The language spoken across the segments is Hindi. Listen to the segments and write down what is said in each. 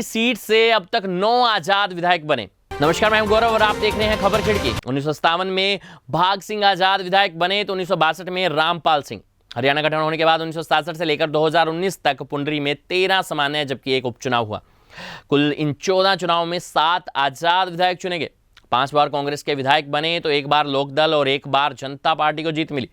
सीट से अब तक 9 आजाद विधायक बने। नमस्कार, मैं हूं गौरव और आप देख रहे हैं खबर खिड़की। 1957 में भाग सिंह आजाद विधायक बने तो 1962 में रामपाल सिंह। हरियाणा गठन होने के बाद 1967 से लेकर 2019 तक पुंडरी में 13 सामान्य जबकि एक उपचुनाव हुआ। कुल इन 14 चुनावों में 7 आजाद विधायक चुने गए। 5 बार कांग्रेस के विधायक बने तो 1 बार लोकदल और 1 बार जनता पार्टी को जीत मिली।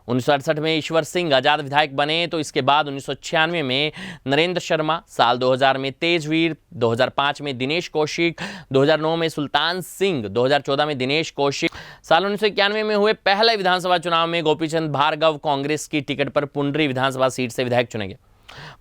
1968 में ईश्वर सिंह आजाद विधायक बने तो इसके बाद 1996 में नरेंद्र शर्मा, साल 2000 में तेजवीर, 2005 में दिनेश कौशिक, 2009 में सुल्तान सिंह, 2014 में दिनेश कौशिक। साल 1991 में हुए पहले विधानसभा चुनाव में गोपीचंद भार्गव कांग्रेस की टिकट पर पुंडरी विधानसभा सीट से विधायक चुने गए।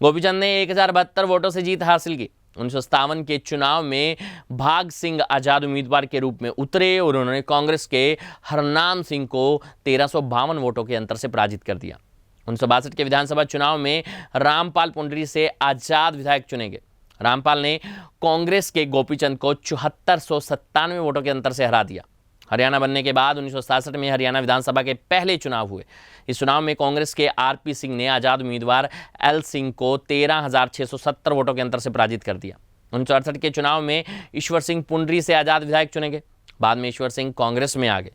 गोपीचंद ने 1072 वोटों से जीत हासिल की। 1957 के चुनाव में भाग सिंह आजाद उम्मीदवार के रूप में उतरे और उन्होंने कांग्रेस के हरनाम सिंह को 1352 वोटों के अंतर से पराजित कर दिया। 1962 के विधानसभा चुनाव में रामपाल पुंडरी से आजाद विधायक चुने गए। रामपाल ने कांग्रेस के गोपीचंद को 7497 वोटों के अंतर से हरा दिया। हरियाणा बनने के बाद 1967 में हरियाणा विधानसभा के पहले चुनाव हुए। इस चुनाव में कांग्रेस के आरपी सिंह ने आजाद उम्मीदवार एल सिंह को 13,670 वोटों के अंतर से पराजित कर दिया। 1968 के चुनाव में ईश्वर सिंह पुंडरी से आजाद विधायक चुने गए। बाद में ईश्वर सिंह कांग्रेस में आ गए।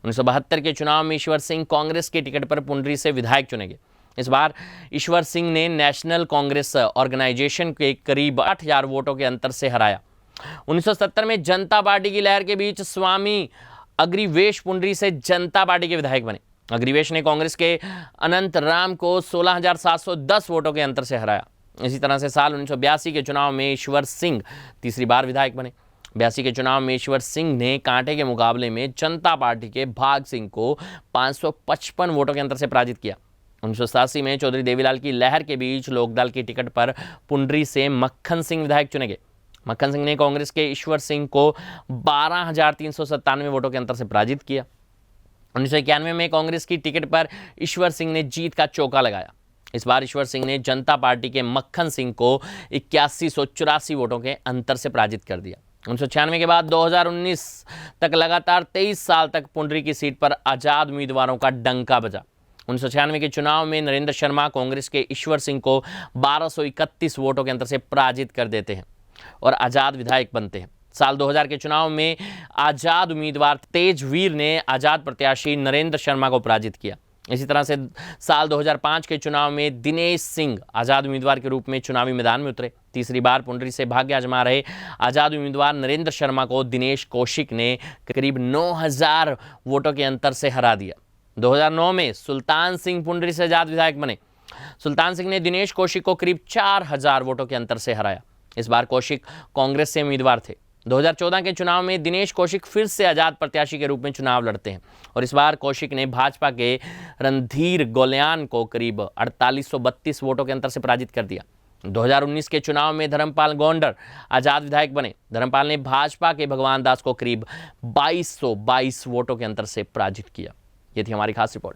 1972 के चुनाव में ईश्वर सिंह कांग्रेस के टिकट पर पुंडरी से विधायक चुने गए। इस बार ईश्वर सिंह ने नेशनल कांग्रेस ऑर्गेनाइजेशन के करीब 8,000 वोटों के अंतर से हराया। 1970 में जनता पार्टी की लहर के बीच स्वामी अग्रिवेश पुंडरी से जनता पार्टी के विधायक बने। अग्रिवेश ने कांग्रेस के अनंत राम को 16,710 वोटों के अंतर से हराया। इसी तरह से साल 1982 के चुनाव में ईश्वर सिंह तीसरी बार विधायक बने। 82 के चुनाव में ईश्वर सिंह ने कांटे के मुकाबले में जनता पार्टी के भाग सिंह को 555 वोटों के अंतर से पराजित किया। 1987 में चौधरी देवीलाल की लहर के बीच लोकदल की टिकट पर पुंडरी से मक्खन सिंह विधायक चुने गए। मक्खन सिंह ने कांग्रेस के ईश्वर सिंह को 12,397 वोटों के अंतर से पराजित किया। 1991 में कांग्रेस की टिकट पर ईश्वर सिंह ने जीत का चौका लगाया। इस बार ईश्वर सिंह ने जनता पार्टी के मक्खन सिंह को 8184 वोटों के अंतर से पराजित कर दिया। 1996 के बाद 2019 तक लगातार 23 साल तक पुंडरी की सीट पर आजाद उम्मीदवारों का डंका बजा। 1996 के चुनाव में नरेंद्र शर्मा कांग्रेस के ईश्वर सिंह को 1231 वोटों के अंतर से पराजित कर देते हैं और आजाद विधायक बनते हैं। साल 2000 के चुनाव में आजाद उम्मीदवार तेजवीर ने आजाद प्रत्याशी नरेंद्र शर्मा को पराजित किया। इसी तरह से साल 2005 के चुनाव में दिनेश सिंह आजाद उम्मीदवार के रूप में चुनावी मैदान में उतरे। तीसरी बार पुंडरी से भाग्य आजमा रहे आजाद उम्मीदवार नरेंद्र शर्मा को दिनेश कौशिक ने करीब 9,000 वोटों के अंतर से हरा दिया। 2009 में सुल्तान सिंह पुंडरी से आजाद विधायक बने। सुल्तान सिंह ने दिनेश कौशिक को करीब 4,000 वोटों के अंतर से हराया। इस बार कौशिक कांग्रेस से उम्मीदवार थे। 2014 के चुनाव में दिनेश कौशिक फिर से आजाद प्रत्याशी के रूप में चुनाव लड़ते हैं और इस बार कौशिक ने भाजपा के रणधीर गोल्यान को करीब 4832 वोटों के अंतर से पराजित कर दिया। 2019 के चुनाव में धर्मपाल गोंडर आजाद विधायक बने। धर्मपाल ने भाजपा के भगवान दास को करीब 2222 वोटों के अंतर से पराजित किया। ये थी हमारी खास रिपोर्ट।